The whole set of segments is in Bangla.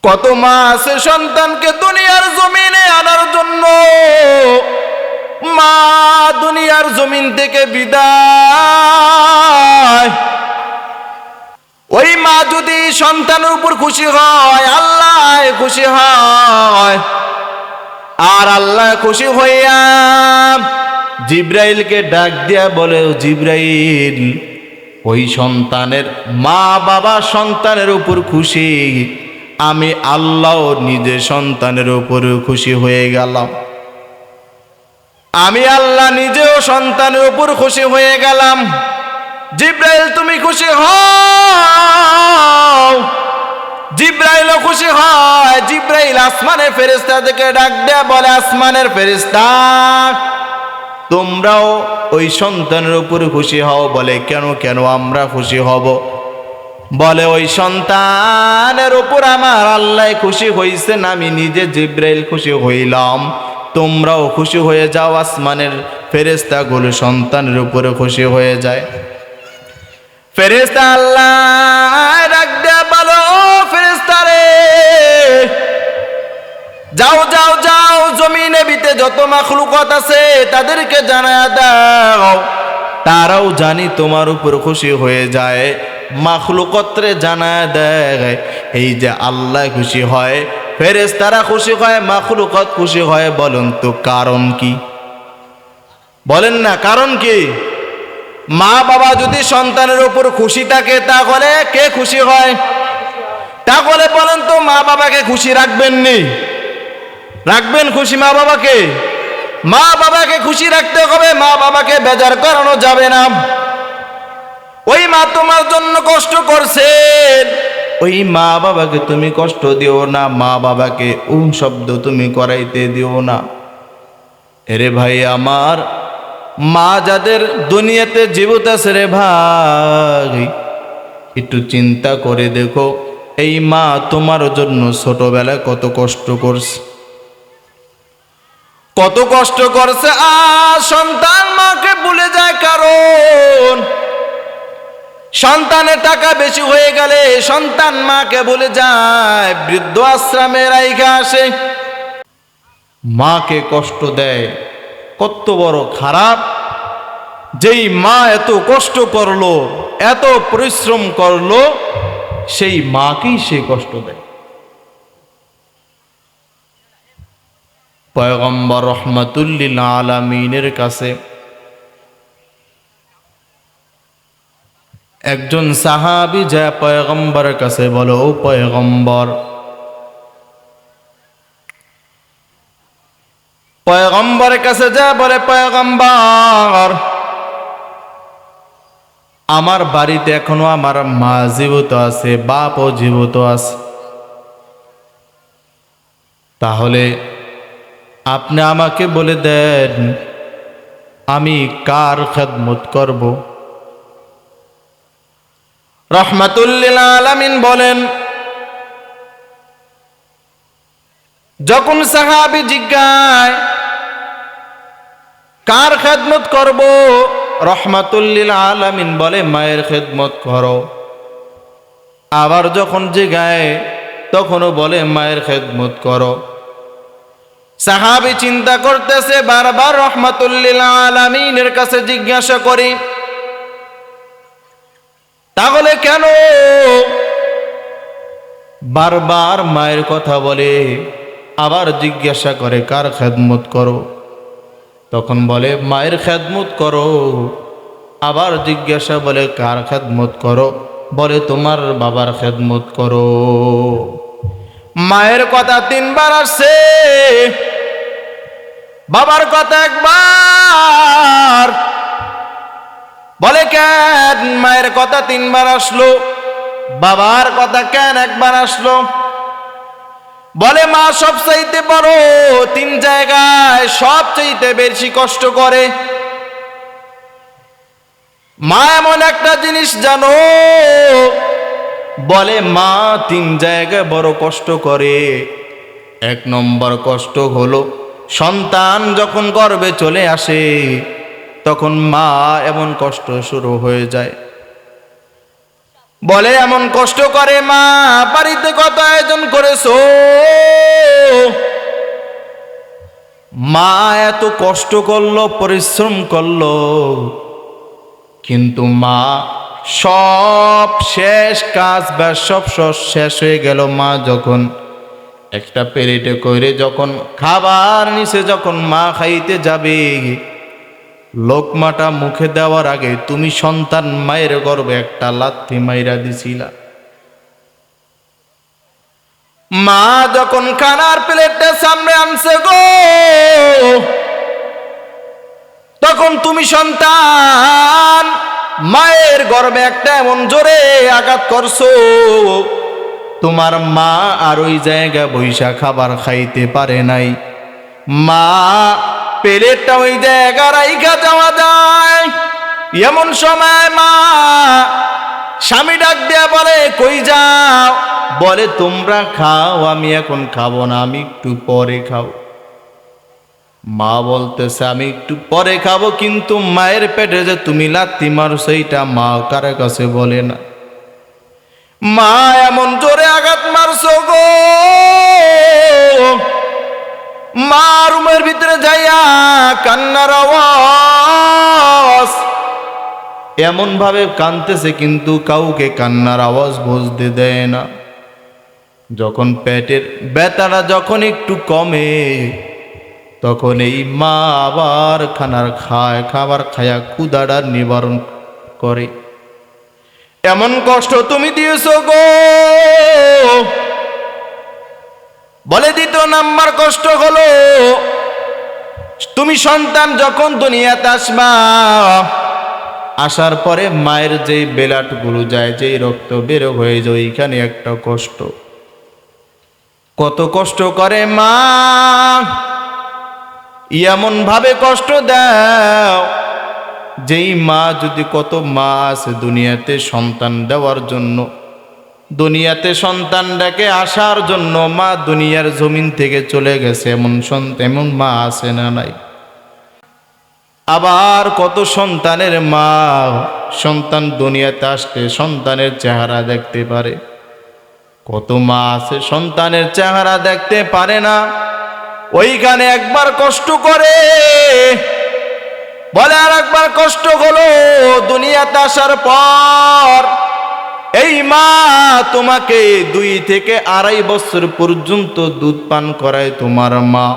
কত মা আছে সন্তানকে দুনিয়ার জমিনে আনার জন্য মা দুনিয়ার জমিন থেকে বিদায়। ওই মা যদি সন্তানের উপর খুশি হয়, আল্লাহ খুশি হয়, আর আল্লাহ খুশি হইয়া জিব্রাইলকে ডাক দিয়া বলে, জিব্রাইল, ওই সন্তানের মা বাবা সন্তানের উপর খুশি, আমি আল্লাহ নিজে সন্তানের উপর খুশি হয়ে গেলাম। আমি আল্লাহ নিজেও সন্তানের উপর খুশি হয়ে গেলাম। জিব্রাইল তুমি খুশি হও। জিব্রাইলও খুশি হয়। জিব্রাইল আসমানের ফেরেশতাদেরকে ডাক দেয়া বলে, আসমানের ফেরেশতা, তোমরাও ওই সন্তানের উপর খুশি হও। বলে কেন কেন আমরা খুশি হব? বলে ওই সন্তানের উপর আমার আল্লাহ খুশি হইছেন, আমি নিজে জিব্রাইল খুশি হইলাম, তোমরাও খুশি হয়ে যাও। আসমানের ফেরেশতাগুলো সন্তানের উপরে খুশি হয়ে যায়। ফেরেশতা আল্লাহ ডাক দেয়া বলো, ফেরেশতা রে, যাও যাও যাও, জমিনে বিতে যত মাখলুকাত আছে তাদেরকে জানায়া দাও, তারাও জানি তোমার উপর খুশি হয়ে যায়। মাখলুকতরে জানায়া দেয় এই যে আল্লাহ খুশি হয়, ফেরেশতারা খুশি হয়, মাখলুকত খুশি হয়। বলেন তো কারণ কি? বলেন না কারণ কি? মা বাবা যদি সন্তানের উপর খুশি থাকে তাহলে কে খুশি হয়? তাহলে বলেন তো মা বাবাকে খুশি রাখবেন নি? রাখবেন খুশি মা বাবাকে? মা বাবাকে খুশি রাখতে হবে, মা বাবাকে বেজার করানো যাবে না। ওই মা তোমার জন্য কষ্ট করছেন, ওই মা বাবাকে তুমি কষ্ট দিও না, মা বাবাকে শব্দ তুমি করাইতে দিও না। এরে ভাই আমার, মা যাদের দুনিয়াতে জীবিত আছে রে ভাই, একটু চিন্তা করে দেখো, এই মা তোমার জন্য ছোটবেলায় কত কষ্ট করছে, কত কষ্ট করছে। আর সন্তান মাকে ভুলে যায়, কারণ সন্তানের টাকা বেশি হয়ে গেলে সন্তান মাকে ভুলে যায়, বৃদ্ধ আশ্রমে রাইখা আসে, মাকে কষ্ট দেয়। কত বড় খারাপ, যেই মা এত কষ্ট করলো, এত পরিশ্রম করলো, সেই মাকেই সে কষ্ট দেয়। পয়গম্বর রহমাতুল লিল আলামিনের কাছে একজন সাহাবী যায় পয়গম্বরের কাছে, বলো ও পয়গম্বর, পয়গম্বরের কাছে যায়, বলে পয়গম্বর, আমার বাড়িতে এখনো আমার মা জীবিত আছে, বাপও জীবিত আছে, তাহলে আপনি আমাকে বলে দেন আমি কার খেদমত করব? রহমাতুল লিল আলামিন বলেন, যখন সাহাবী জিজ্ঞাসা কার খেদমত করব, রহমাতুল লিল আলামিন বলে মায়ের খেদমত করো। আবার যখন জিজ্ঞাসা তখনও বলে মায়ের খেদমত করো। সাহাবী চিন্তা করতেছে, বারবার রহমাতুল লিল আলামিনের কাছে জিজ্ঞাসা করি, তাহলে কেন বারবার মায়ের কথা বলে, আবার জিজ্ঞাসা করে কার খেদমত করো? তখন বলে মায়ের খেদমত করো। আবার জিজ্ঞাসা বলে কার খেদমত করো? বলে তোমার বাবার খেদমত করো। মায়ের কথা তিনবার আসছে, বাবার কথা একবার। বলে কেন মায়ের কথা তিনবার আসলো, বাবার কথা কেন একবার আসলো? বলে মা সবচাইতে বড়, তিন জায়গায় সবচাইতে বেশি কষ্ট করে। মা এমন একটা জিনিস জানো, বলে মা তিন জায়গায় বড় কষ্ট করে। এক নম্বর কষ্ট হলো সন্তান যখন গর্ভে চলে আসে তখন মা এমন কষ্ট শুরু হয়ে যায়, বলে এমন কষ্ট করে মা, বাড়িতে কত আয়োজন করেছো, মা এত কষ্ট করলো, পরিশ্রম করলো, কিন্তু মা সব শেষ, কাজ বা সব শেষ হয়ে গেল। মা যখন একটা প্লেটে করে যখন খাবার নিচে যখন মা খাইতে যাবে, লোকমাটা মুখে দেওয়ার আগে তুমি সন্তান মায়ের গর্ভে একটা লাথি মাইরা দিছিলা। মা যখন খানার প্লেটটা সামনে আনছে গো, তখন তুমি সন্তান মায়ের গর্ভে একটা এমন জোরে আঘাত করছো, তোমার মা আর ওই জায়গা বৈশা খাবার খাইতে পারে নাই। মা প্লেটটা ওই জায়গা রাইখা যাওয়া যায়, এমন সময় মা স্বামী ডাক দিয়া বলে কই যাও, বলে তোমরা খাও, আমি এখন খাবো না, আমি একটু পরে খাও। মা বলতেছে আমি একটু পরে খাবো, কিন্তু মায়ের পেটে যে তুমি লাথি মারছো এইটা মা কারে কাছে বলে না। মা এমন জোরে আঘাত মারছো গো, মা রুমের ভিতরে যাইয়া কান্নার আওয়াজ, এমন ভাবে কাঁদতেছে কিন্তু কাউকে কান্নার আওয়াজ বুঝতে দেয় না। যখন পেটের ব্যথাটা যখন একটু কমে, তখন এই মা আবার খাবার খায়া ক্ষুধাটা নিবারণ করে। এমন কষ্ট তুমি দিয়েছো গো। বলে দ্বিতীয় নাম্বার কষ্ট হলো, তুমি সন্তান যখন দুনিয়াতে আসবা, আসার পরে মায়ের যেই বেলাটগুলো যায়, যেই রক্ত বের হয়ে যায়, ওইখানে একটা কষ্ট। কত কষ্ট করে মা, এমন ভাবে কষ্ট দাও, যেই মা যদি, কত মা আছে দুনিয়াতে সন্তান দেওয়ার জন্য, দুনিয়াতে সন্তান ডেকে আসার জন্য মা দুনিয়ার জমিন থেকে চলে গেছে, এমন মা আছে না নাই? আবার কত সন্তানের মা সন্তান দুনিয়াতে আসলে সন্তানের চেহারা দেখতে পারে, কত মা আছে সন্তানের চেহারা দেখতে পারে না। ওইখানে একবার কষ্ট করে, বলে আর একবার কষ্ট হলো, দুনিয়াতে আসার পর এই মা তোমাকে 2 থেকে 2.5 বছর পর্যন্ত দুধ পান করায়। তোমার মা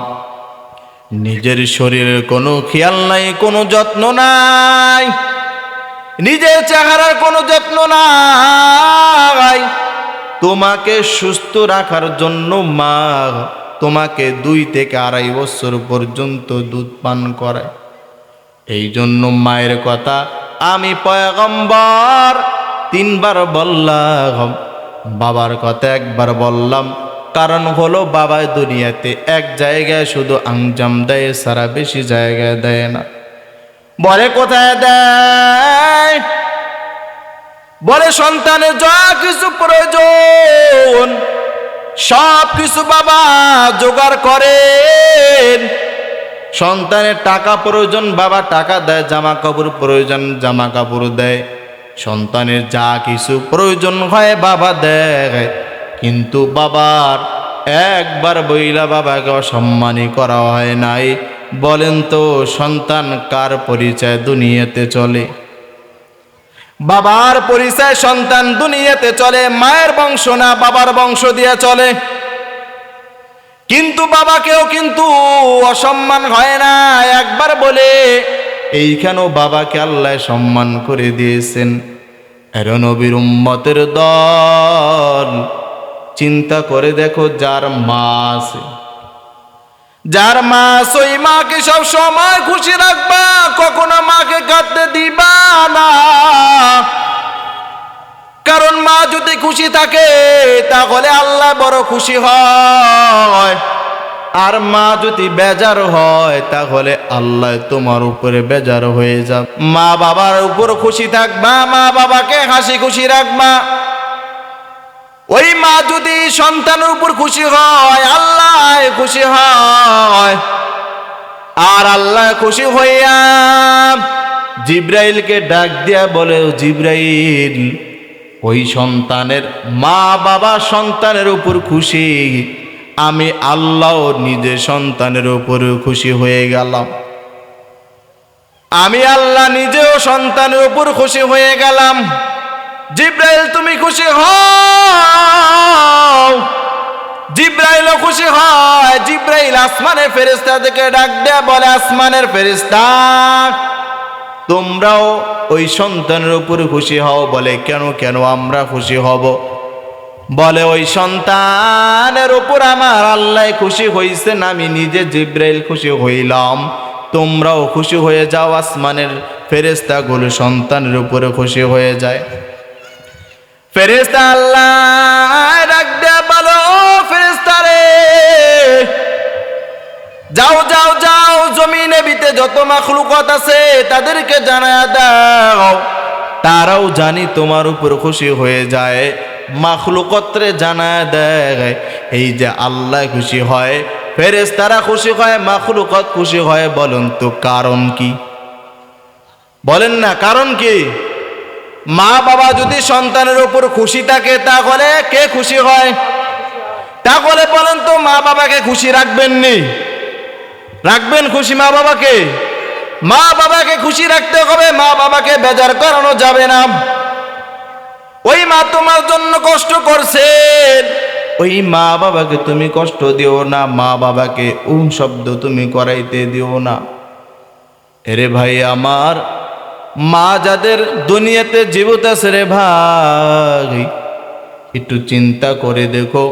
নিজের শরীরের কোনো খেয়াল নাই, কোনো যত্ন নাই, নিজের চেহারার কোনো যত্ন নাই। তোমাকে সুস্থ রাখার জন্য মা তোমাকে 2 থেকে 2.5 বছর পর্যন্ত দুধ পান করায়। এই জন্য মায়ের কথা আমি পয়গম্বর 3 বার বললাম, বাবার কথা 1 বার বললাম। কারণ হলো বাবা দুনিয়াতে এক জায়গায় শুধু আঞ্জাম দেয়, সারা বেশি জায়গায় দেয় না। বলে কোথায় দেয়? বলে সন্তানের যা কিছু প্রয়োজন সব কিছু বাবা জোগাড় করেন। সন্তানের টাকা প্রয়োজন, বাবা টাকা দেয়। জামা কাপড় প্রয়োজন, জামা কাপড় দেয়। সন্তানের যা কিছু প্রয়োজন হয় বাবা দেয়। কিন্তু বাবার একবার বইলা বাবাকে অসম্মানই করা হয় নাই। বলেন তো সন্তান কার পরিচয় দুনিয়াতে চলে? বাবার পরিচয় সন্তান দুনিয়াতে চলে, মায়ের বংশ না, বাবার বংশ দিয়ে চলে। কিন্তু বাবাকেও কিন্তু অসম্মান হয় না। একবার বলে এইখানেও বাবাকে আল্লাহ সম্মান করে দিয়েছেন। এর নবীর উম্মতের দল, চিন্তা করে দেখো, যার মা আছে, যার মা আছে, ওই মাকে সব সময় খুশি রাখবা, কখনো মাকে কাঁদতে দিবা না। কারণ মা যদি খুশি থাকে তাহলে আল্লাহ বড় খুশি হয়, আর মা যদি বেজার হয় তাহলে আল্লাহ তোমার উপরে বেজার হয়ে যাবে। মা বাবার উপর খুশি থাকবা, মা বাবাকে হাসি খুশি রাখবা। ওই মা যদি সন্তানের উপর খুশি হয়, আল্লাহ খুশি হয়। আর আল্লাহ খুশি হইয়া জিব্রাইলকে ডাক দিয়া বলে, জিব্রাইল ওই সন্তানের মা বাবা সন্তানের উপর খুশি, আমি আল্লাহ নিজে সন্তানের উপর খুশি হয়ে গেলাম। আমি আল্লাহ নিজেও সন্তানের উপর খুশি হয়ে গেলাম। জিব্রাইল তুমি খুশি হও। জিব্রাইলও খুশি হয়। জিব্রাইল আসমানের ফেরেশতাদেরকে ডাক দেয়া বলে, আসমানের ফেরেশতা তোমরাও ওই সন্তানের উপর খুশি হও। বলে কেন কেন আমরা খুশি হব? বলে ওই সন্তানের উপর আমার আল্লাহ খুশি হইছেন, আমি নিজে জিব্রাইল খুশি হইলাম, তোমরাও খুশি হয়ে যাও। আসমানের ফেরেশতাগুলো সন্তানের উপরে খুশি হয়ে যায়। ফেরেশতা আল্লাহ ডাক দেয়া বলো, ফেরেশতারে যাও যাও যাও, জমিনে বিতে যত মাখলুকাত আছে তাদেরকে জানায়া দাও, তারাও জানি তোমার উপর খুশি হয়ে যায়। মাখলুকতরে জানায়া দেয় এই যে আল্লাহ খুশি হয়, ফেরেশতারা খুশি হয়, মাখলুকত খুশি হয়। বলুন তো কারণ কি? বলেন না কারণ কি? মা বাবা যদি সন্তানের উপর খুশি থাকে তাহলে কে খুশি হয়? তাহলে বলেন তো মা বাবাকে খুশি রাখবেন নি? রাখবেন খুশি মা বাবাকে? মা বাবাকে খুশি রাখতে হবে, মা বাবাকে বেজার করানো যাবে না। ওই মা তোমার জন্য কষ্ট করছেন, ওই মা বাবাকে তুমি কষ্ট দিও না, মা বাবাকে শব্দ তুমি করাইতে দিও না। এরে ভাই আমার, মা যাদের দুনিয়াতে জীবিত আছে রে ভাই, একটু চিন্তা করে দেখো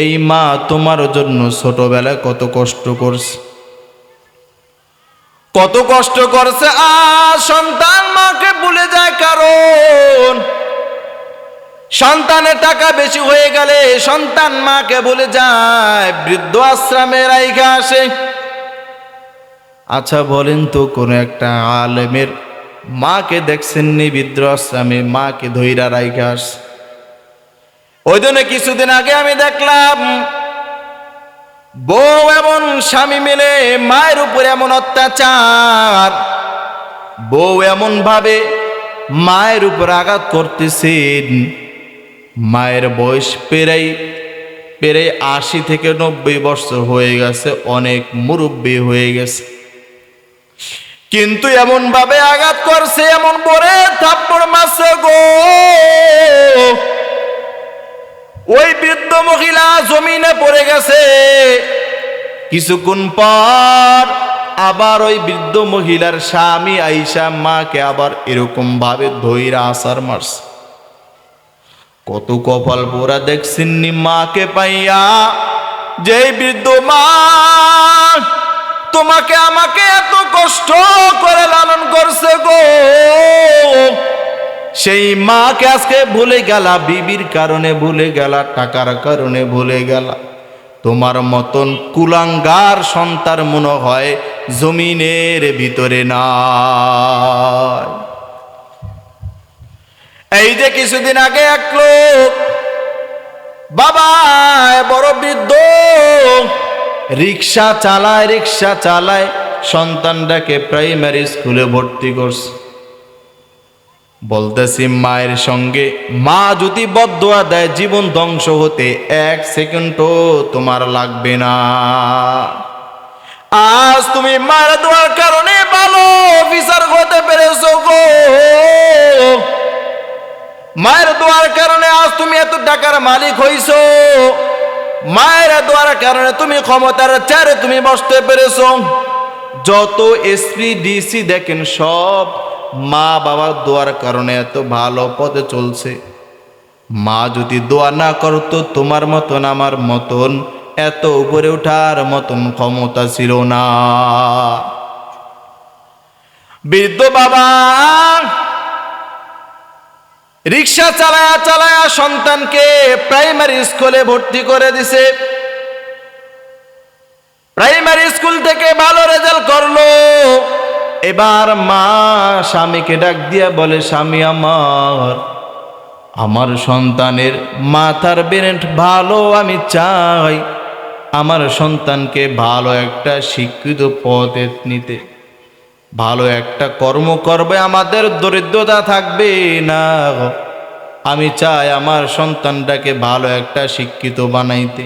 এই মা তোমার জন্য ছোটবেলায় কত কষ্ট করছে, কত কষ্ট করছে। আর সন্তান মাকে ভুলে যায়, কারণ সন্তানের টাকা বেশি হয়ে গেলে সন্তান মাকে ভুলে যায়, বৃদ্ধ আশ্রমে রাইখা আসে। আচ্ছা বলেন তো কোন একটা আলেমের মাকে দেখছেননি বৃদ্ধ আশ্রমে মাকে ধইরা রাইখা আসে? ওই জন্য কিছুদিন আগে আমি দেখলাম বউ এবং স্বামী মিলে মায়ের উপরে এমন অত্যাচার, বউ এমন ভাবে মায়ের উপর আঘাত করতেছেন। মায়ের বয়স প্রায় 80 থেকে 90 বছর হয়ে গেছে, অনেক মুরব্বী হয়ে গেছে, কিন্তু এমন ভাবে আঘাত করছে, এমন পরে থাপ্পড় মারছে গো, ওই বৃদ্ধ মহিলা জমিনে পড়ে গেছে। কিছুক্ষণ পর আবার ওই বৃদ্ধ মহিলার স্বামী আইসা মাকে আবার এরকম ভাবে ধইরা আছাড় মারছে। কত কপাল পোড়া দেখছেননি মাকে পাইয়া, যে বৃদ্ধ মা তোমাকে আমাকে এত কষ্ট করে লালন করছে গো, সেই মাকে আজকে ভুলে গেলা, বিবির কারণে ভুলে গেলা, টাকার কারণে ভুলে গেলা। তোমার মতন কুলাঙ্গার সন্তান মনে হয় জমিনের ভিতরে নাই। এই যে কিছুদিন আগে এক লোক বাবা বড় বৃদ্ধ, রিক্সা চালায় সন্তানটাকে প্রাইমারি স্কুলে ভর্তি করছে। বলতেছি মায়ের সঙ্গে মা যদি বদদুয়া দেয় জীবন ধ্বংস হতে 1 সেকেন্ডও তোমার লাগবে না। আজ তুমি মায়ের দোয়ার কারণে ভালো অফিসার হতে পেরেছো গো, মায়ের দোয়ার কারণে আজ তুমি এত টাকার মালিক হইছো, মায়ের দোয়ার কারণে তুমি ক্ষমতার চেয়ারে তুমি বসতে পেরেছো। যত এসপি ডিসি দেখেন সব মা বাবার দোয়ার কারণে এত ভালো পথে চলছে। মা যদি দোয়া না করতো তোমার মতন আমার মতন এত উপরে ওঠার মতন ক্ষমতা ছিল না। বৃদ্ধ বাবা রিক্সা চালায়া সন্তানকে প্রাইমারি স্কুলে ভর্তি করে দিছে। প্রাইমারি স্কুল থেকে ভালো রেজাল্ট করলো। এবার মা স্বামীকে ডাক দিয়া বলে, স্বামী আমার সন্তানের মাথার ব্রেন ভালো, আমি চাই আমার সন্তানকে ভালো একটা শিক্ষিত পথে নিতে, ভালো একটা কর্ম করবে, আমাদের দরিদ্রতা থাকবে না, আমি চাই আমার সন্তানটাকে ভালো একটা শিক্ষিত বানাইতে।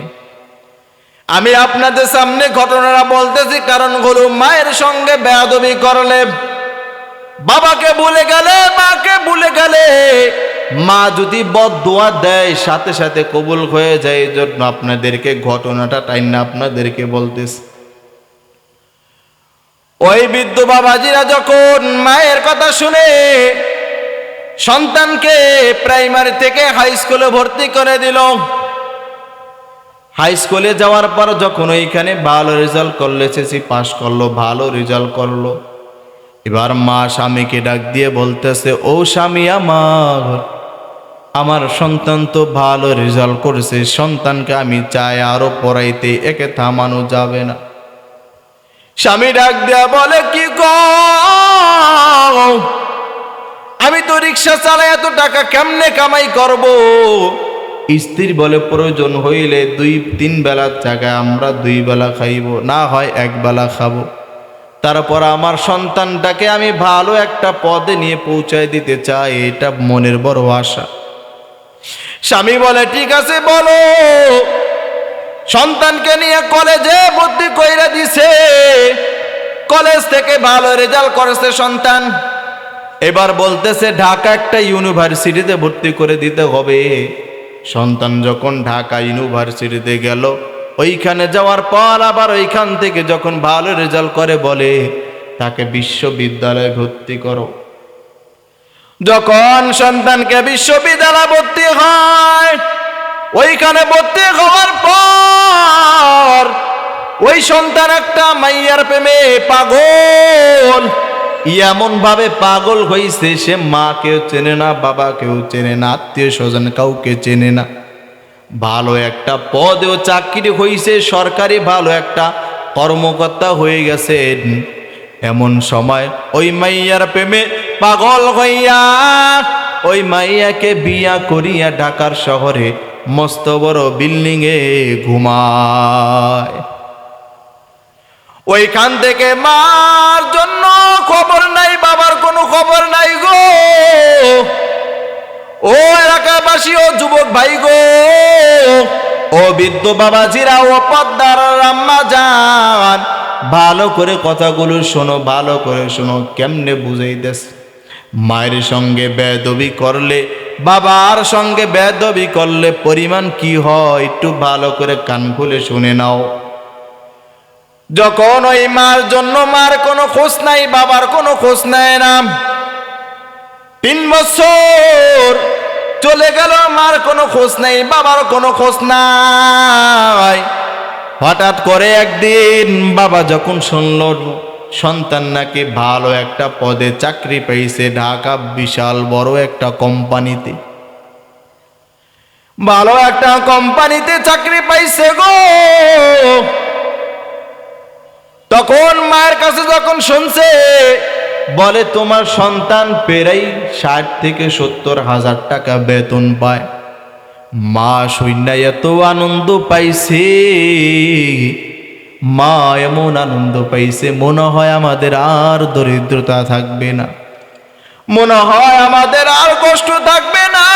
আমি আপনাদের সামনে ঘটনাটা বলতেছি, কারণ হলো মায়ের সঙ্গে বেয়াদবি করলে, বাবাকে ভুলে গেলে, মাকে ভুলে গেলে, মা যদি বদদুয়া দেয় সাথে সাথে কবুল হয়ে যায়। এই জন্য আপনাদেরকে ঘটনাটা টাইনা আপনাদেরকে বলতেছি। ওই বৃদ্ধ বাবাজিরা যখন মায়ের কথা শুনে সন্তানকে প্রাইমারি থেকে হাই স্কুলে ভর্তি করে দিল, হাই স্কুলে যাওয়ার পর যখন ওইখানে ভালো রেজাল্ট করলো, এসএসসি পাস করলো, ভালো রেজাল্ট করলো, এবার মা স্বামীকে ডাক দিয়ে বলতেছে, ও স্বামী আমার সন্তান তো ভালো রেজাল্ট করেছে, সন্তানকে আমি চাই আরো পড়াইতে, একে থামানো যাবে না। স্বামী ডাক দিয়া বলে, কি গো, আমি তো রিক্সা চালাই, এত টাকা কেমনে কামাই করব? স্ত্রী বলে, প্রয়োজন হইলে 2-3 বেলার জায়গায় আমরা 2 বেলা খাইব, না হয় 1 বেলা খাবো, তারপর আমার সন্তানটাকে আমি ভালো একটা পদে নিয়ে পৌঁছায় দিতে চাই, এটা মনের বড় আশা। স্বামী বলে, ঠিক আছে বলো। সন্তানকে নিয়ে কলেজে ভর্তি কইরা দিছে, কলেজ থেকে ভালো রেজাল্ট করেছে সন্তান। এবার বলতেছে ঢাকা একটা ইউনিভার্সিটিতে ভর্তি করে দিতে হবে। সন্তান যখন ঢাকা ইউনিভার্সিটিতে গেল, ওইখানে যাওয়ার পর আবার ওইখান থেকে যখন ভালো রেজাল্ট করে, বলে তাকে বিশ্ববিদ্যালয়ে ভর্তি করো। যখন সন্তানকে বিশ্ববিদ্যালয়ে ভর্তি হয়, ওইখানে ভর্তি হওয়ার পর ওই সন্তান একটা মাইয়ার প্রেমে পাগল, এমন ভাবে পাগল হইছে সে মাকেও চেনে না, বাবাকেও চেনে না, আত্মীয় স্বজন কাউকে চেনে না। ভালো একটা পদেও চাকরি হইছে, সরকারি ভালো একটা কর্মকর্তা হয়ে গেছে। এমন সময় ওই মাইয়ার প্রেমে পাগল হইয়া ওই মাইয়াকে বিয়া করিয়া ঢাকার শহরে মস্ত বড় বিল্ডিং এ ঘুমায়। ওইখান থেকে মার জন্য খবর নাই, বাবার কোনো খবর নাই গো। ও এলাকাবাসী, ও যুবক ভাই গো, ও বৃদ্ধ বাবাজিরা, ও পদ্মার আম্মা জান, ভালো করে কথাগুলো শোনো, ভালো করে শোনো, কেমনে বুঝাইতেছে। মায়ের সঙ্গে বেয়াদবি করলে, বাবার সঙ্গে বেয়াদবি করলে পরিমাণ কি হয় একটু ভালো করে কান খুলে শুনে নাও। যখন ওই মার জন্য মার কোনো খোঁজ নাই, বাবার কোনো খোঁজ নেয় না, 3 বছর চলে গেল, মার কোনো খোঁজ নাই, বাবার কোনো খোঁজ নাই। হঠাৎ করে একদিন বাবা যখন শুনল সন্তান নাকি ভালো একটা পদে চাকরি পেয়েছে, ঢাকা বিশাল বড় একটা কোম্পানিতে, ভালো একটা কোম্পানিতে চাকরি পাইছে গো। তখন মায়ের কাছে যখন শুনছে, বলে তোমার সন্তান প্রায় 60 থেকে 70 হাজার টাকা বেতন পায়। মা শুইনা এত আনন্দ পাইছে, মা এমন আনন্দ পাইছে, মনে হয় আমাদের আর দরিদ্রতা থাকবে না, মনে হয় আমাদের আর কষ্ট থাকবে না।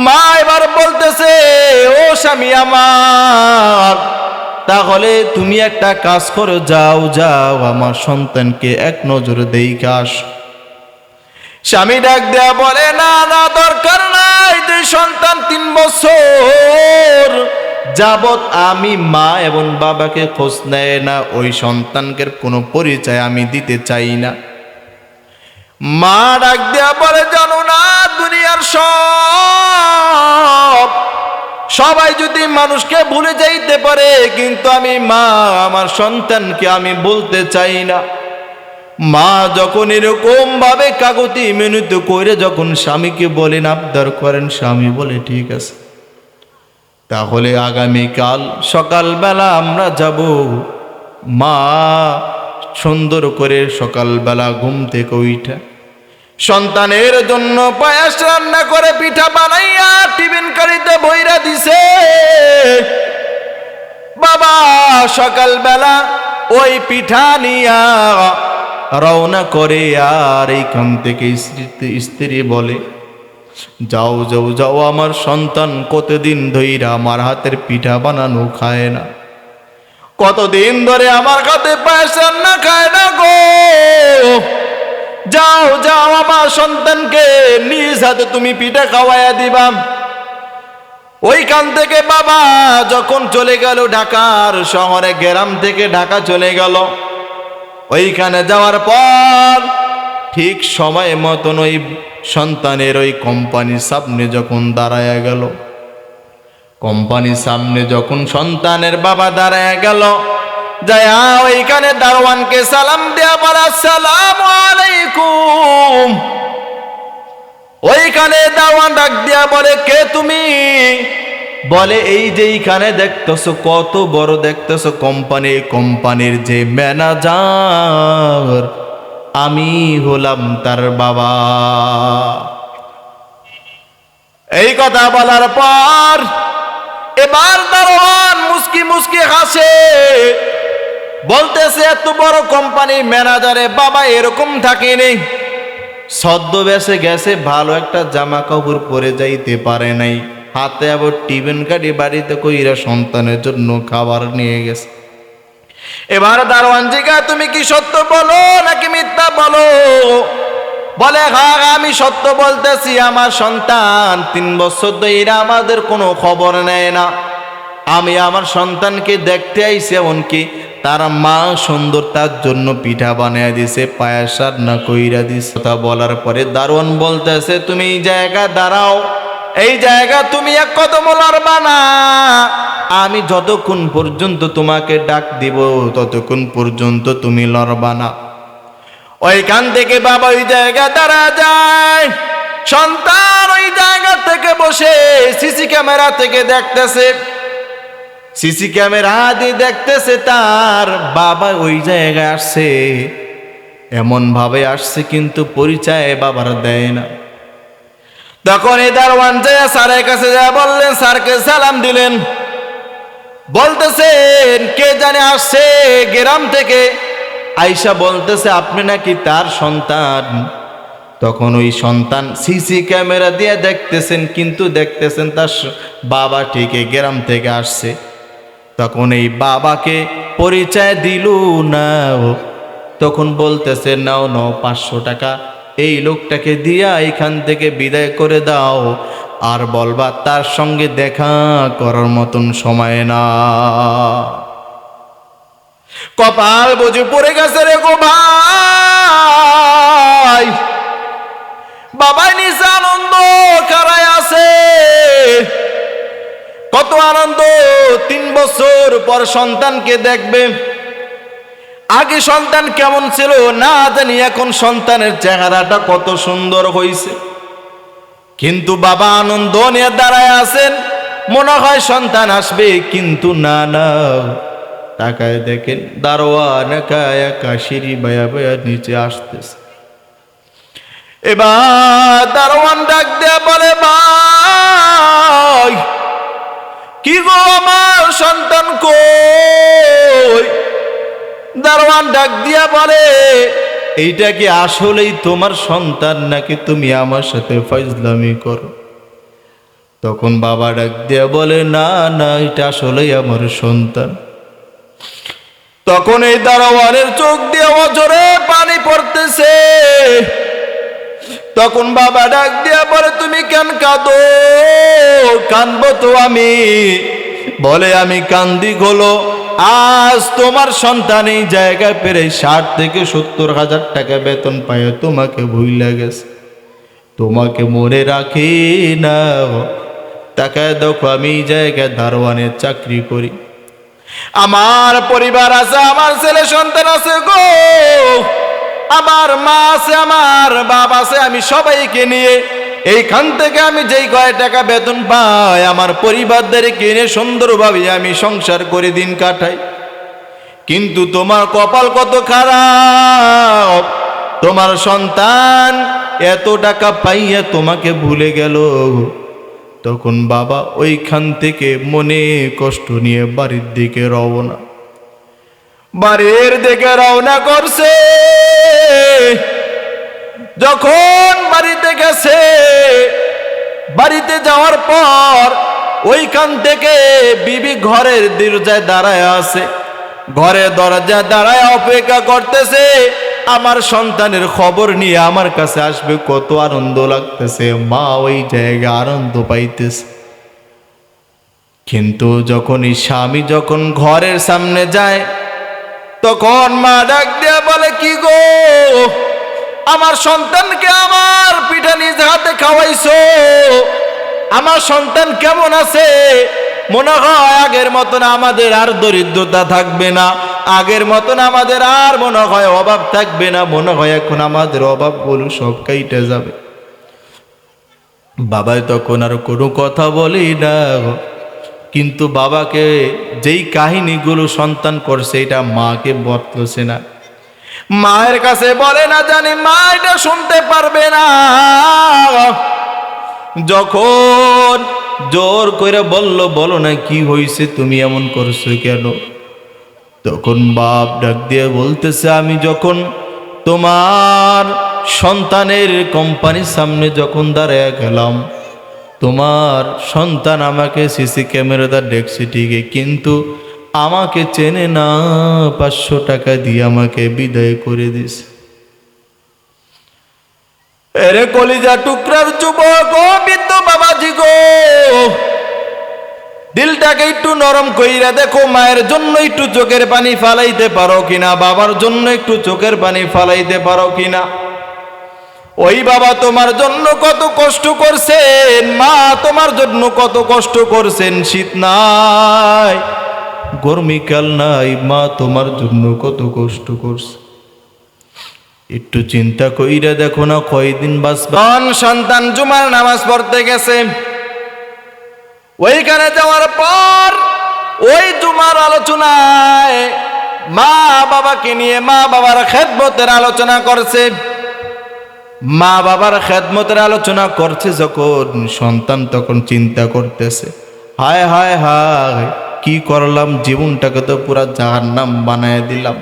মা এবার বলতেছে, ও স্বামী আমার, তাহলে তুমি একটা কাজ করো, যাও যাও আমার সন্তানকে এক নজরে দেইখা আসো। স্বামী ডাক দেয়া বলে, না না, দরকার নাই, যে সন্তান 3 বছর যাবৎ আমি মা এবং বাবাকে খোঁজ নেয় না, ওই সন্তানকে কোনো পরিচয় আমি দিতে চাই না। মা ডাক দেয়া বলে, জানো না, দুনিয়ার সবাই যদি মানুষকে ভুলে যাইতে পারে, কিন্তু আমি মা আমার সন্তানকে আমি বলতে চাই না। মা যখন এরকম ভাবে কাগতি মেনুতে করে যখন স্বামীকে বলেন, আবদার করেন, স্বামী বলে ঠিক আছে, তাহলে আগামীকাল সকালবেলা আমরা যাব। মা সুন্দর করে সকালবেলা ঘুম থেকে উঠা সন্তানের জন্য পায়েস রান্না করে পিঠা বানাইয়া টিফিন কারিতে বইরা দিছে। বাবা সকালবেলা ওই পিঠা নিয়া রওনা করে। আর এইখান থেকে স্ত্রী বলে, যাও যাও যাও, আমার সন্তান কতদিন ধইরা আমার হাতের পিঠা বানানো খায় না, কতদিন ধরে আমার হাতে পায়েস রান্না খায় না গো, যাও যাও আমার সন্তানকে নিজ হাতে তুমি পিঠা খাওয়াইয়া দিবা। ওইখান থেকে বাবা যখন চলে গেল ঢাকার শহরে, গ্রাম থেকে ঢাকা চলে গেল, ওইখানে যাওয়ার পর ঠিক সময় মতন ওই সন্তানের ওই কোম্পানির সামনে যখন দাঁড়ায়া গেল, কোম্পানির সামনে যখন সন্তানের বাবা দাঁড়ায়া গেল, যায় ওইখানে দারোয়ানকে সালাম দেয়া বলে, আসসালামু আলাইকুম। ওইখানে দারোয়ান ডাক দিয়া বলে, কে তুমি? বলে, এই যে এইখানে দেখতেছো, কত বড় দেখতেছো কোম্পানি, কোম্পানির যে ম্যানেজার, আমি হলাম তার বাবা। এই কথা বলার পর এবার দারোয়ান মুস্কি মুস্কি হাসে, বলতেছে, এত বড় কোম্পানির ম্যানেজারে বাবা এরকম থাকেনি, ছদ্মবেশে গেছে, ভালো একটা জামা কাপড় পরে যাইতে পারে নাই, হাতে আবার টিফিন কাটি বাড়িতে কইরা সন্তানের জন্য খাবার নিয়ে গেছে। এবার দারোয়ান জিজ্ঞা, তুমি কি সত্য বলো নাকি মিথ্যা বলো? বলে, হ্যাঁ আমি সত্য বলতেছি, আমার সন্তান 3 বছর ধরে আমাদের কোনো খবর নেয় না, আমি আমার সন্তানকে দেখতে আইছি, এমনকি তার মা সুন্দর তার জন্য পিঠা বানিয়ে দিছে, পায়েস রান্না কইরা দিছে। কথা বলার পরে দারোয়ান বলতেছে, তুমি এই জায়গায় দাঁড়াও, এই জায়গা তুমি এক কদম লড়বা না, আমি যতক্ষণ পর্যন্ত তোমাকে ডাক দিব ততক্ষণ পর্যন্ত তুমি লড়বা না। ওইখান থেকে বাবা ওই জায়গা দাঁড়া যায়, সন্তান ওই জায়গা থেকে বসে সিসি ক্যামেরা থেকে দেখতেছে, সিসি ক্যামেরা দিয়ে দেখতেছে তার বাবা ওই জায়গায় আসছে, এমন ভাবে আসছে কিন্তু পরিচয় বাবার দেয় না। তখন এই দারোয়ান যায় স্যারের কাছে যায় বললেন, স্যারকে সালাম দিলেন, বলতেছেন কে জানে আসছে গ্রাম থেকে, আয়শা বলতেছে আপনি নাকি তার সন্তান। তখন ওই সন্তান সিসি ক্যামেরা দিয়ে দেখতেছেন, কিন্তু দেখতেছেন তার বাবা ঠিকই গ্রাম থেকে আসছে। তখন এই বাবাকে পরিচয় দিল না, তখন বলতেছে, নাও নাও 500 টাকা, এই লোকটাকে দিয়া এখান থেকে বিদায় করে দাও, আর বলবা তার সঙ্গে দেখা করার মতন সময় না। কপাল বুঝে পড়ে গেছে রে গো ভাই, বাবাই নিচে আনন্দ কারায় আছে, কত আনন্দ, 3 বছর পর সন্তানকে দেখবে। আগে সন্তান কেমন ছিল না জানি, এখন সন্তানের চেহারাটা কত সুন্দর হয়েছে, কিন্তু বাবা আনন্দ নিয়ে দাঁড়ায় আছেন, মনে হয় সন্তান আসবে, কিন্তু না না, তাকায় দেখেন দারোয়ান একা একা সিঁড়ি বায়া বায়া নিচে আসতেছে। এবার দারোয়ান ডাক দেয়া বলে, ভাই কি গো আমার সন্তান কই? দারোয়ান ডাক দিয়া বলে, এইটা কি আসলেই তোমার সন্তান নাকি তুমি আমার সাথে ফাজলামি করো? তখন বাবা ডাক দিয়া বলে, না না, এটা আসলেই আমার সন্তান। তখন এই দারোয়ানের চোখ দিয়ে অঝরে পানি পড়তেছে। তখন বাবা ডাক দিয়া বলে, তুমি কেন কাঁদো? কাঁদবো তো আমি। বলে, আমি কান্দি হলো আজ তোমার সন্তান এই জায়গায় পেরে 60 থেকে 70 হাজার টাকা বেতন পায়, তোমাকে ভুইলা গেছে, তোমাকে মনে রাখি না। তাকায় দেখো আমি এই জায়গায় দারোয়ানের চাকরি করি, আমার পরিবার আছে, আমার ছেলে সন্তান আছে গো, আমার মা আছে, আমার বাবা আছে, আমি সবাইকে নিয়ে এইখান থেকে আমি যেই কয় টাকা বেতন পাই আমার পরিবারদেরকে নিয়ে সুন্দরভাবে আমি সংসার করে দিন কাটাই। কিন্তু তোমার কপাল কত খারাপ, তোমার সন্তান এত টাকা পাইয়া তোমাকে ভুলে গেল। তখন বাবা ওইখান থেকে মনে কষ্ট নিয়ে বাড়ির দিকে রওনা করছে। যখন বাড়িতে গেছে, বাড়িতে যাওয়ার পর ওইখান থেকে বিবি ঘরের দরজায় দাঁড়ায় আছে, ঘরের দরজায় দাঁড়ায় অপেক্ষা করতেছে আমার সন্তানের খবর নিয়ে আমার কাছে আসবে। কত আনন্দ লাগতেছে, মা ওই জায়গায় আনন্দ পাইতেছে। কিন্তু যখনই স্বামী যখন ঘরের সামনে যায়, তখন মা ডাক দিয়া বলে, কি গো, আমার সন্তানকে আমার পিঠা নিজ হাতে খাওয়াইছো, আমার সন্তান কেমন আছে? মনে হয় আগের মতন আমাদের আর দরিদ্রতা থাকবে না, আগের মতন আমাদের আর মনে হয় অভাব থাকবে না, মনে হয় এখন আমাদের অভাবগুলো সব কাইটে যাবে। বাবাই তখন আর কোনো কথা বলি না, কিন্তু বাবাকে যেই কাহিনীগুলো সন্তান করছে এটা মাকে বলতেছে না। মায়ের কাছে বলে না জানি মা এটা শুনতে পারবে না। যখন জোর করে বলল, বলো না কি হয়েছে, তুমি এমন করছো কেন? তখন বাপ ডাক দিয়ে বলতেছে, আমি যখন তোমার সন্তানের কোম্পানির সামনে যখন দাঁড়ায় গেলাম, তোমার সন্তান আমাকে সিসি ক্যামেরাটা দেখছে ঠিকই, কিন্তু আমাকে চেনে না, 500 টাকা দিয়ে আমাকে বিদায় করে দিছে। এরে কলিজা টুকরার যুবক ও বৃদ্ধ বাবাজি গো, দিলটাকে একটু নরম কইরা দেখো, মায়ের জন্য একটু চোখের পানি ফালাইতে পারো কিনা, বাবার জন্য একটু চোখের পানি ফালাইতে পারো কিনা। ওই বাবা তোমার জন্য কত কষ্ট করছেন, মা তোমার জন্য কত কষ্ট করছেন, শীত নাই গরমিকাল নাই, মা তোমার জন্য কত কষ্ট করছে। একটু চিন্তা কইরা দেখো না কয়দিন বাঁচবেন। সন্তান জুমার নামাজ পড়তে গেছে, ওইখানে যাওয়ার পর ওই জুমার আলোচনায় মা বাবাকে নিয়ে মা বাবার খেদমতের আলোচনা করছে। মা বাবার খেদমতের আলোচনা করছে যখন, সন্তান তখন চিন্তা করতেছে, হায় হায় হায় কি করলাম, জীবনটাকে তো পুরা জাহান্নাম বানায় দিলাম।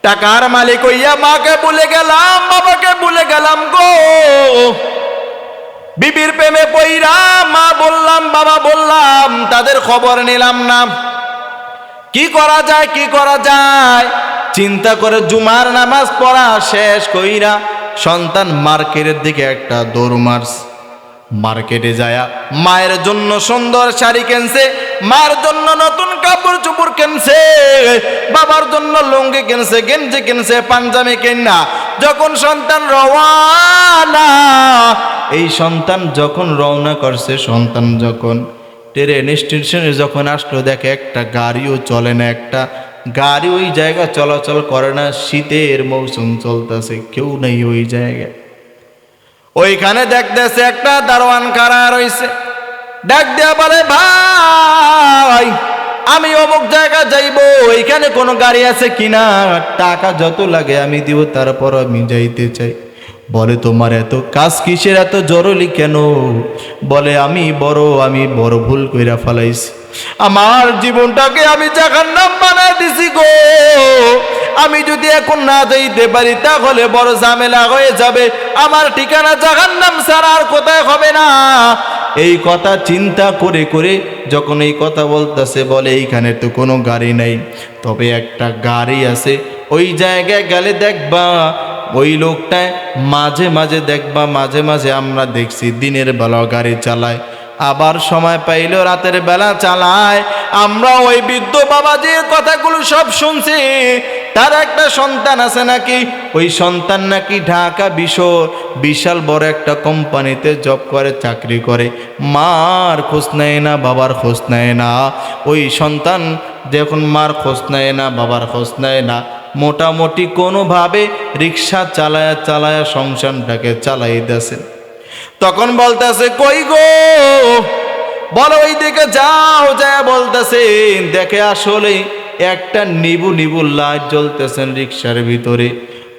টাকার মালিক হইয়া মাকে ভুলে গেলাম, বাবাকে ভুলে গেলাম গো। বিবির প্রেমে পইরা মা বললাম, বাবা বললাম, তাদের খবর নিলাম না। কি করা যায়, কি করা যায় চিন্তা করে জুমার নামাজ পড়া শেষ কইরা সন্তান মার্কেটের দিকে একটা দৌড় মারছে। মার্কেটে যায়া মায়ের জন্য সুন্দর শাড়ি কিনছে, মার জন্য নতুন কাপড় চোপড় কিনছে, বাবার জন্য লুঙ্গি কিনছে, গেঞ্জি কিনছে, পাঞ্জাবি কিনা যখন সন্তান রওনা, এই সন্তান যখন রওনা করছে, সন্তান যখন ট্রেন স্টেশনে যখন আসলো, দেখে একটা গাড়িও চলে না, একটা গাড়ি ওই জায়গা চলাচল করে না, শীতের মৌসুম চলতেছে, কেউ নেই ওই জায়গায়। ওইখানে দেখতেছে একটা দারোয়ান খাড়া রইছে, ডাক দেয়া বলে, ভাই আমি অমুক জায়গা যাইবো, ওইখানে কোনো গাড়ি আছে কিনা, টাকা যত লাগে আমি দিব, তারপর আমি যাইতে চাই। বলে তোমার এত কাজ কিসের, এত জরুরি কেন? বলে আমি বড় ভুল কইরা ফেলাইছি, আমার জীবনটাকে আমি জাহান্নাম বানায় দিছি গো। আমি যদি এখন না যাইতে পারি তাহলে বড় ঝামেলা হয়ে যাবে, আমার ঠিকানা জাহান্নাম ছাড়া আর কোথায় হবে না। এই কথা চিন্তা করে করে যখন এই কথা বলতেছে, বলে এইখানে তো কোনো গাড়ি নাই, তবে একটা গাড়ি আছে, ওই জায়গায় গেলে দেখবা ওই লোকটায় মাঝে মাঝে দেখবা, মাঝে মাঝে আমরা দেখছি দিনের বেলা গাড়ি চালায়, আবার সময় পাইলেও রাতের বেলা চালায়। আমরা ওই বৃদ্ধ বাবাজির কথাগুলো সব শুনছি। তার একটা সন্তান আছে নাকি, ওই সন্তান নাকি ঢাকা বিশাল বড় একটা কোম্পানিতে জব করে, চাকরি করে, মার খোঁজ নেয় না, বাবার খোঁজ নেয় না। ওই সন্তান যখন মার খোঁজ নেয় না, বাবার খোঁজ নেয় না, মোটামুটি কোনোভাবে রিক্সা চালায়া সংসারটাকে চালাই দিয়েছে। তখন বলতেছে, কই গো, বলো ওই দিকে যাও, যায় বলতেছে, দেখে আসলে একটা নিবু লাইট জ্বলতেছেন রিক্সার ভিতরে।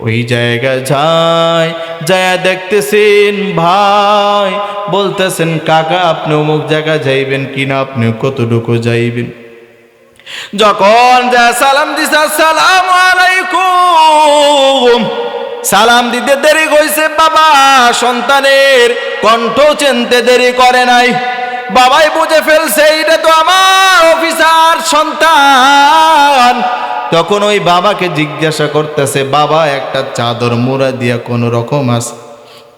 ওই জায়গায় যায় দেখতেছেন ভাই, বলতেছেন কাকা আপনি অমুক জায়গায় যাইবেন কিনা, আপনি কতটুকু যাইবেন? যখন যা সালাম দিছে, আসসালামু আলাইকুম, সালাম দিতে দেরি হয়েছে, বাবা সন্তানের কণ্ঠ চিনতে দেরি করে নাই। বাবাই বুঝে ফেলছে এটা তো আমার অফিসার সন্তান। তখন ওই বাবাকে জিজ্ঞাসা করতেছে, বাবা একটা চাদর মোড়া দিয়া কোন রকম আছে,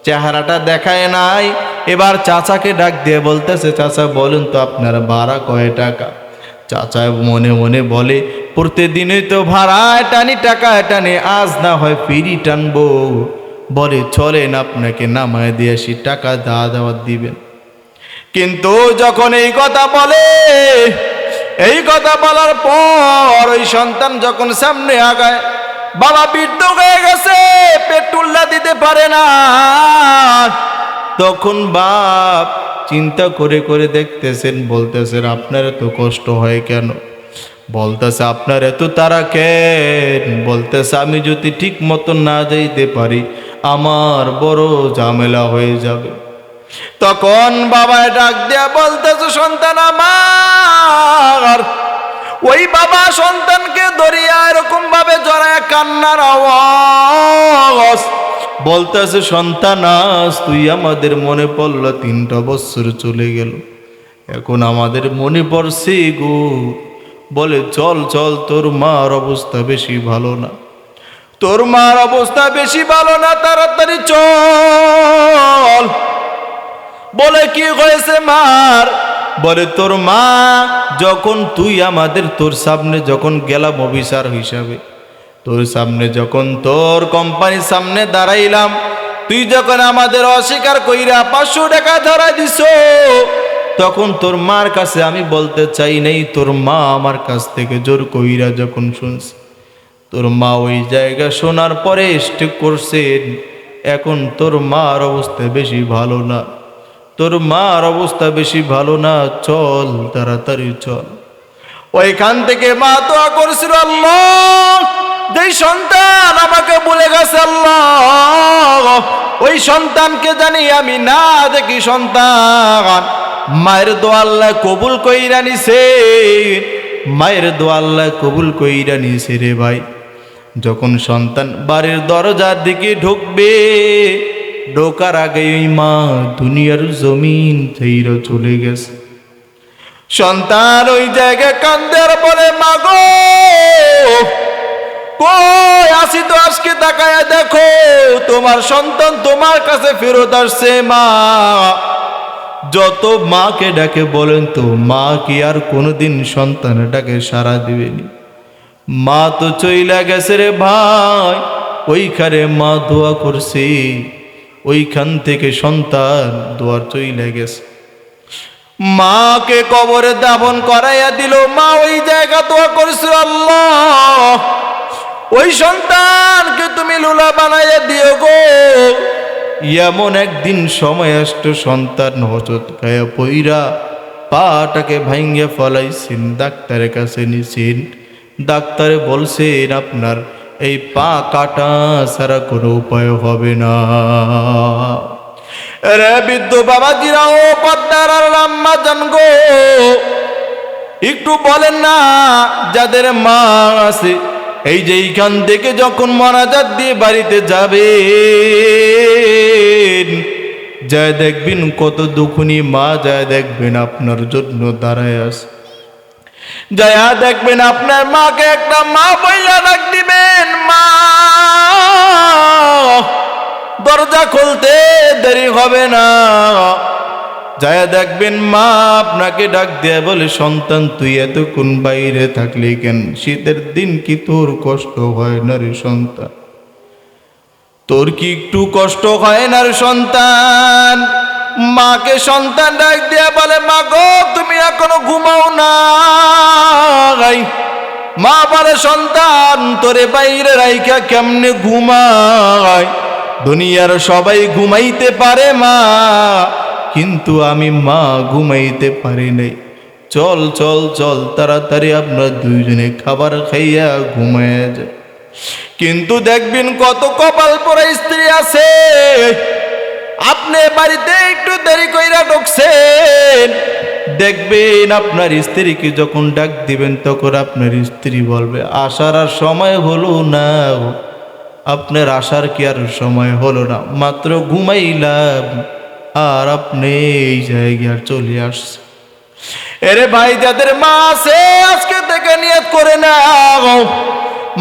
চেহারাটা দেখায় নাই। এবার চাচাকে ডাক দিয়ে বলতেছে, চাচা বলুন তো আপনার ভাড়া কয় টাকা? চাচা মনে মনে বলে, প্রতিদিনই তো ভাড়ায় টানি, টাকা টানি, আজ না হয় ফিরি টানবো। বলে চলেন আপনাকে নামায় দিয়ে আসি, টাকা দাওয়াত দিবেন। কিন্তু যখন এই কথা বলে, এই কথা বলার পর ওই সন্তান যখন সামনে আগায়, বাবা বৃদ্ধ হয়ে গেছে, পেট্রোলটা দিতে পারে না। তখন বাপ চিন্তা করে করে দেখতেছেন, বলতেছেন আপনার এত কষ্ট হয় কেন? বলতেছে আপনার এত তারা কেন? বলতেছে আমি যদি ঠিক মতো না যাইতে পারি আমার বড় ঝামেলা হয়ে যাবে। তখন বাবা ডাক দিয়া বলতেছে, সন্তান আমার। ওই বাবা সন্তানকে ধরিয়া এরকম ভাবে জড়ায় কান্নার আওয়াজ, বলতেছে সন্তান আজ তুই আমাদের মনে পড়ল, 3টা বছর চলে গেল, এখন আমাদের মনে পড়ছে গো। বলে চল চল, তোর মার অবস্থা বেশি ভালো না, তোর মার অবস্থা বেশি ভালো না, তাড়াতাড়ি চল। বলে কি হয়েছে মার? বলে তোর মা যখন তুই আমাদের, তোর সামনে যখন গেলাম অফিসার হিসাবে, তোর সামনে যখন তোর কোম্পানির সামনে দাঁড়াইলাম, তুই যখন আমাদের অস্বীকার কইরা 500 টাকা ধরা দিস, তখন তোর মার কাছে আমি বলতে চাই নাই, তোর মা আমার কাছ থেকে জোর কইরা যখন শুনছে, তোর মা ওই জায়গা শোনার পরে স্টেক করছেন। এখন তোর মার অবস্থা বেশি ভালো না, তোর মার অবস্থা বেশি ভালো না, চল তাড়াতাড়ি চল। ওইখান থেকে মা দোয়া করছিল, আল্লাহ যেই সন্তান আমাকে বলে গেছে, আল্লাহ ওই সন্তানকে জানি আমি না দেখি সন্তান। মায়ের দোয়া আল্লাহ কবুল কইরা নিছে, মায়ের দোয়া আল্লাহ কবুল কইরা নিছে রে ভাই। যখন সন্তান বাড়ির দরজার দিকে ঢুকবে, ঢোকার আগে ওই মা দুনিয়ার জমিন থেইরা চলে গেছে। সন্তান ওই জায়গায় কান্দার বলে, মা গো কই আসি তো, আজকে তাকায়া দেখো তোমার সন্তান তোমার কাছে ফেরত আসছে। মা যত মাকে ডাকে বলেন তো, মা কি আর কোনোদিন সন্তানের ডাকে সাড়া দিবেনি? মা তো চইলা গেছে রে ভাই। ওইখানে মা দোয়া করছে, ওইখান থেকে সন্তান দোয়ার চইলা গেছে। মাকে কবরে দাফন করাইয়া দিল, মা ওই জায়গা দোয়া করছে, আল্লাহ ওই সন্তানকে তুমি লুলা বানাইয়া দিও গো। এমন একদিন সময় আসতো, সন্তান হচত খায়া পইরা পাটাকে ভাঙ্গে ফলাইছেন, ডাক্তারের কাছে নিছেন। ডাক্তারে বলছেন আপনার এই পা কাটা ছাড়া কোনো উপায় হবে না। রে বৃদ্ধ বাবাজিরা ও পদ্মার আর আম্মা জান গো, একটু বলেন না যাদের মা আছে, এই যে এইখান থেকে যখন মোনাজাত দিয়ে বাড়িতে যাবে, যায় দেখবেন কত দুঃখনী মা, যায় দেখবেন আপনার জন্য দাঁড়ায় আছে, যায় দেখবেন আপনার মাকে একটা মা বইলা ডাক দিবেন, মা দরজা খুলতে দেরি হবে না। যায় দেখবেন মা আপনাকে ডাক দেয়া বলে, সন্তান তুই এতক্ষণ বাইরে থাকলি কেন? শীতের দিন কি তোর কষ্ট হয় না রে সন্তান? তোর কি একটু কষ্ট হয় না রে সন্তান? মাকে সন্তান ডাক দেয়া বলে, মা গো তুমি এখনো ঘুমাও না? মা বলে, সন্তান তোরে বাইরে রাইখা কেমনে ঘুমায়? দুনিয়ার সবাই ঘুমাইতে পারে মা, কিন্তু আমি মা ঘুমাইতে পারি নাই। চল চল চল তাড়াতাড়ি আমরা দুইজনে খাবার খাইয়া ঘুমাইয়া যায়। কিন্তু দেখবেন কত কপাল পোড়া স্ত্রী আছে, আপনি বাড়িতে একটু দেরি কইরা ঢুকছেন, দেখবেন আপনার স্ত্রীকে যখন ডাক দিবেন তখন আপনার স্ত্রী বলবে, আসার আর সময় হলো না, আপনার আসার কি আর সময় হলো না, মাত্র ঘুমাইলাম আর আপনি এই জায়গায় চলে আসছে। এরে ভাই, যাদের মা আছে আজকে থেকে নিয়ত করে নাও,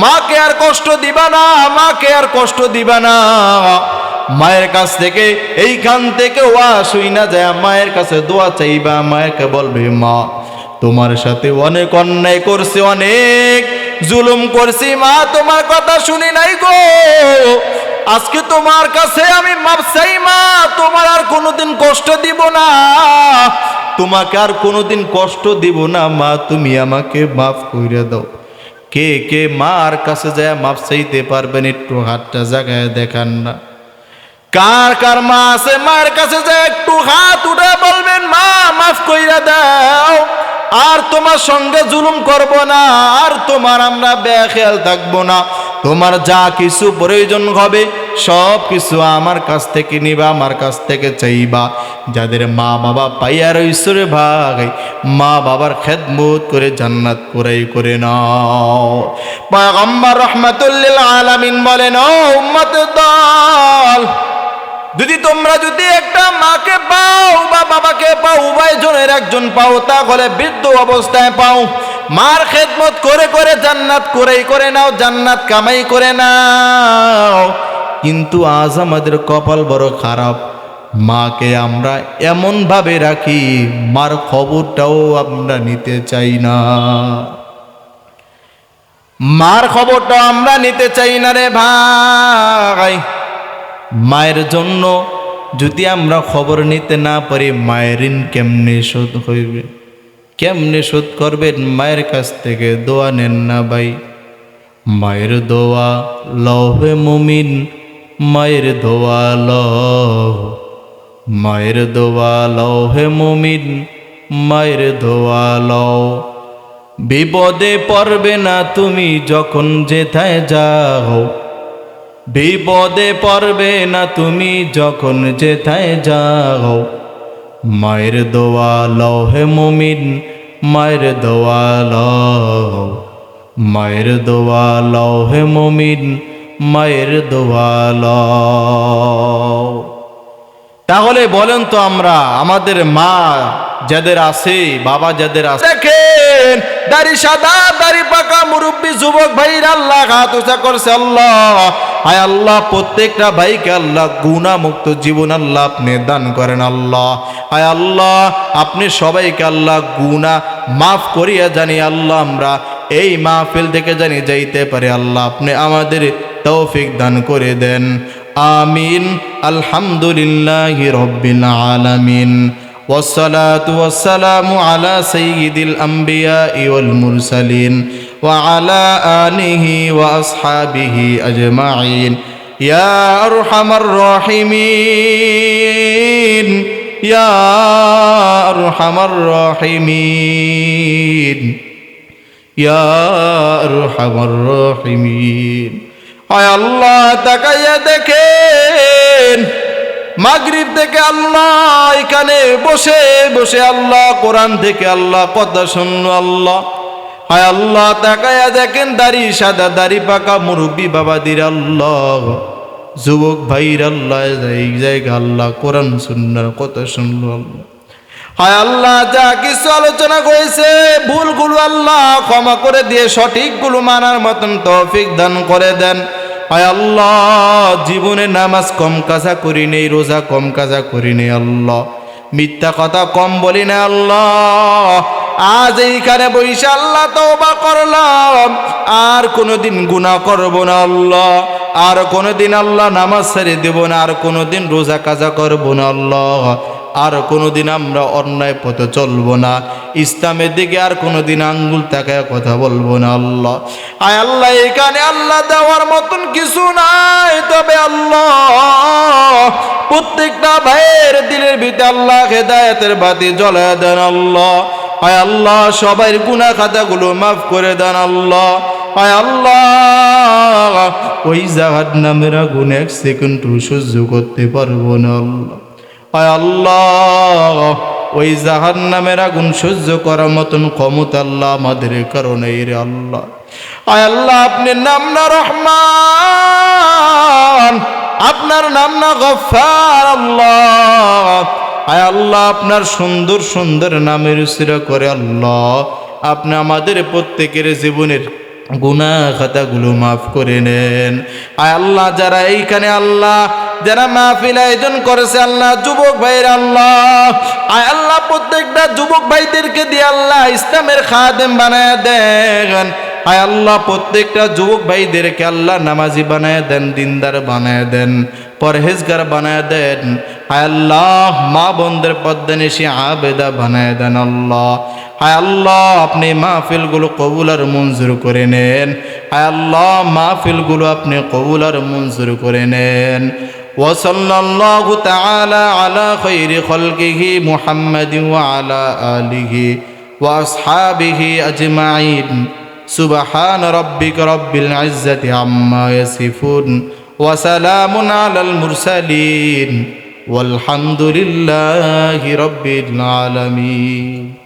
মাকে আর কষ্ট দিবা না, মাকে আর কষ্ট দিবা না। মায়ের কাছ থেকে এইখান থেকে ওয়াজ হই না যায়, মায়ের কাছে দোয়া চাইবা, মায়েরকে বলবে মা তোমার সাথে অনেক অন্যায় করছি, অনেক জুলুম করছি, মা তোমার কথা শুনি নাই গো, আজকে তোমার কাছে আমি মাপ চাই মা, তোমার আর কোনোদিন কষ্ট দিব না, তোমাকে আর কোনোদিন কষ্ট দিব না মা, তুমি আমাকে মাফ কইরা দাও। কে কে মার কাছে যায় মাপ চাইতে পারবেন? একটু হাতটা জায়গায় দেখান না। কার কার মা আছে মায়ের কাছে যায় একটু হাত উঠে বলবেন মা মাফ কইরা দাও, আর তোমার সঙ্গে জুলুম করব না, আর তোমার আমরা বেখেয়াল থাকবো না, তোমার যা কিছু প্রয়োজন হবে সব কিছু আমার কাছ থেকে নিবা, আমার কাছ থেকে চাইবা। যাদের মা বাবা পাইয়া রইছে রে ভাই, মা বাবার খেদমত করে জান্নাত পুরাই করে নাও। পয়গম্বর রাহমাতুল লিল আলামিন বলেন, ও উম্মতের দল, তোমরা যদি একটা মাকে পাও বা বাবাকে পাও, উভয় জনের একজন পাও, তাহলে বৃদ্ধ অবস্থায় পাও, মার খেদমত করে করে জান্নাত করে নাও, জান্নাত কামাই করে নাও। কিন্তু আজ আমাদের কপাল বড় খারাপ, মাকে আমরা এমন ভাবে রাখি, মার খবরটাও আমরা নিতে চাই না, মার খবরটাও আমরা নিতে চাই না রে ভাই। মায়ের জন্য যদি আমরা খবর নিতে না পারি, মায়ের ঋণ কেমনে শোধ হইবে, কেমনে শোধ করবেন? মায়ের কাছ থেকে দোয়া নেন না ভাই। মায়ের দোয়া লহে মুমিন, মায়ের দোয়া লও, মায়ের দোয়া লহে মুমিন, মায়ের দোয়া লও। বিপদে পড়বে না তুমি যখন যেথায় যাও, বিপদে পড়বে না তুমি যখন যেথায় যাও, মায়ের দোয়া লও হে মুমিন, মায়ের দোয়া লও, মায়ের দোয়া লও হে মুমিন, মায়ের দোয়া লও। তাহলে বলেন তো, আমরা আমাদের মা যাদের আছে, বাবা যাদের আছে, দেখেন দাড়ি সাদা দাড়ি পাকা মুরব্বী যুবক ভাইর আল্লাহ হাত উঁচা করছে, আল্লাহ হায় আল্লাহ প্রত্যেকটা ভাইকে আল্লাহ গুনাহ মুক্ত জীবন আল্লাহ আপনি দান করেন, আল্লাহ হায় আল্লাহ আপনি সবাইকে আল্লাহ গুনাহ মাফ করিয়া জানি আল্লাহ আমরা এই মাহফিল থেকে জানি যাইতে পারে, আল্লাহ আপনি আমাদের তৌফিক দান করে দেন, আমিন। আলহামদুলিল্লাহি রাব্বিল আলামিন, ওয়াসসালাতু ওয়াসসালামু আলা সাইয়্যিদিল আমবিয়াই ওয়াল মুরসালিন ওয়া আলা আলিহি ওয়া আসহাবিহি আজমাইন। ইয়া আরহামার রাহিমিন, ইয়া আরহামার রাহিমিন, ইয়া আরহামার রাহিমিন। হায় আল্লাহ তাকাইয়া দেখেন, মাগরিব থেকে আল্লাহ এখানে বসে বসে আল্লাহ কোরআন থেকে আল্লাহ কথা শুনলো, আল্লাহ হায় আল্লাহ তাকাইয়া দেখেন দাড়ি সাদা দাড়ি পাকা মুরব্বী বাবাদের আল্লাহ যুবক ভাইর আল্লাহ এই জায়গা আল্লাহ কোরআন সুন্নাহর কথা শুনলো, আল্লাহ হায় আল্লাহ যা কিছু আলোচনা করেছে ভুলগুলো আল্লাহ ক্ষমা করে দিয়ে সঠিকগুলো মানার মতন তৌফিক দান করে দেন। হায় আল্লাহ জীবনে নামাজ কম কাজা করি নেই, রোজা কম কাজা করি নেই, আল্লাহ মিথ্যা কথা কম বলি না, আল্লাহ আজ এইখানে বসে আল্লাহ তওবা করলাম, আর কোনোদিন গুনাহ করব না আল্লাহ, আর কোনোদিন আল্লাহ নামাজ ছেড়ে দেব না, আর কোনোদিন রোজা কাজা করব না আল্লাহ, আর কোনোদিন আমরা অন্যায় পথে চলবো না, ইসলামের দিকে আর কোনোদিন আঙ্গুল তাকায় কথা বলবো না, আল্লাহ আয় আল্লাহ এখানে আল্লাহ দেওয়ার মতন কিছু নাই, তবে আল্লাহ প্রত্যেকটা ভাইয়ের দিলের ভিতরে আল্লাহ হেদায়েতের বাতি জ্বলায় দেন, আল্লাহ আয় আল্লাহ সবার গুনাহ খাতাগুলো মাফ করে দেন, আল্লাহ আয় আল্লাহ ওই জাহান্নামের আগুন এক সেকেন্ড সহ্য করতে পারবো না, আল্লাহ আয় আল্লাহ ওই জাহান্নামের আগুন সহ্য করার মতন ক্ষমতা আল্লাহ আমাদের কারণে রে আল্লাহ। আয় আল্লাহ, আপনার নাম না রহমান, আপনার নাম না গফফার আল্লাহ। আয় আল্লাহ, আপনার সুন্দর সুন্দর নামের উসিলা করে আল্লাহ আপনি আমাদের প্রত্যেকের জীবনের গুনাহ খাতাগুলো মাফ করে নেন। আয় আল্লাহ, যারা এইখানে আল্লাহ যারা মাহফিল আয়োজন করেছে আল্লাহ, যুবক ভাইরা আল্লাহ, আয় আল্লাহ প্রত্যেকটা যুবক ভাইদেরকে দিয়ে আল্লাহ ইসলামের খাদেম বানায় দেন। আয় আল্লাহ প্রত্যেকটা যুবক ভাইদেরকে আল্লাহ নামাজি বানায় দেন, দিনদার বানায় দেন, পরহেজগার বানায় দেন। আয় আল্লাহ মা বোনদের পদ্মানিশি আবেদা বানায় দেন আল্লাহ। আয় আল্লাহ, আপনি মাহফিলগুলো কবুল আর মঞ্জুর করে নেন। আয় আল্লাহ মাহফিলগুলো আপনি কবুল আর মঞ্জুর করে নেন। ওয়াসাল্লাল্লাহু তাআলা আলা খায়রি খালকিহি মুহাম্মাদিন ওয়া আলা আলিহি ওয়া আসহাবিহি আজমাইন। সুবহান রাব্বিকা রাব্বিল ইজ্জাতি আম্মা ইয়াসিফুন ওয়া সালামুন আলাল মুরসালিন ওয়ালহামদুলিল্লাহি রাব্বিল আলামিন।